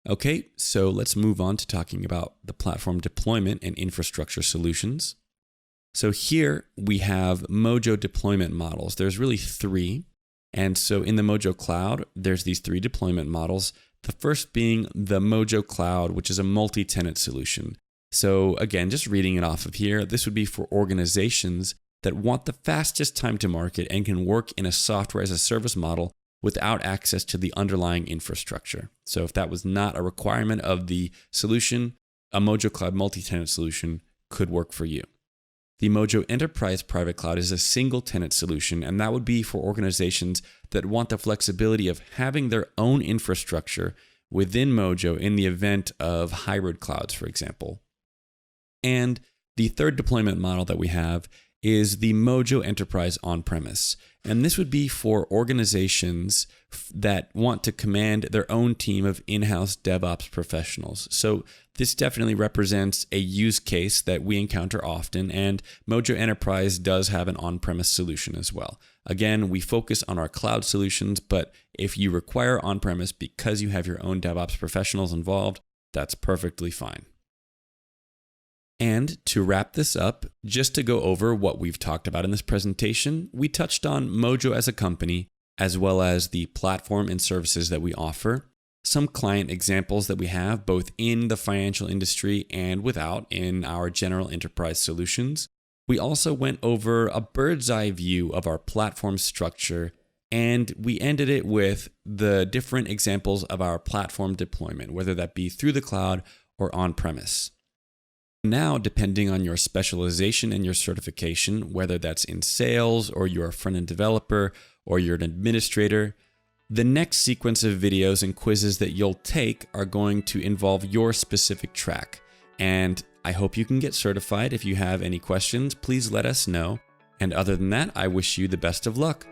Okay, so let's move on to talking about the platform deployment and infrastructure solutions. So here we have Modyo deployment models. There's really three. And so in the Modyo Cloud, there's these three deployment models. The first being the Modyo Cloud, which is a multi-tenant solution. So again, just reading it off of here, this would be for organizations that want the fastest time to market and can work in a software as a service model without access to the underlying infrastructure. So if that was not a requirement of the solution, a Modyo Cloud multi-tenant solution could work for you. The Modyo Enterprise Private Cloud is a single tenant solution, and that would be for organizations that want the flexibility of having their own infrastructure within Modyo in the event of hybrid clouds, for example. And the third deployment model that we have is the Modyo Enterprise On-Premise. And this would be for organizations that want to command their own team of in-house DevOps professionals. So this definitely represents a use case that we encounter often, and Modyo Enterprise does have an on-premise solution as well. Again, we focus on our cloud solutions, but if you require on-premise because you have your own DevOps professionals involved, that's perfectly fine. And to wrap this up, just to go over what we've talked about in this presentation, we touched on Modyo as a company, as well as the platform and services that we offer, some client examples that we have both in the financial industry and without in our general enterprise solutions. We also went over a bird's eye view of our platform structure, and we ended it with the different examples of our platform deployment, whether that be through the cloud or on-premise. Now, depending on your specialization and your certification, whether that's in sales or you're a front-end developer or you're an administrator, the next sequence of videos and quizzes that you'll take are going to involve your specific track. And I hope you can get certified. If you have any questions, please let us know. And other than that, I wish you the best of luck.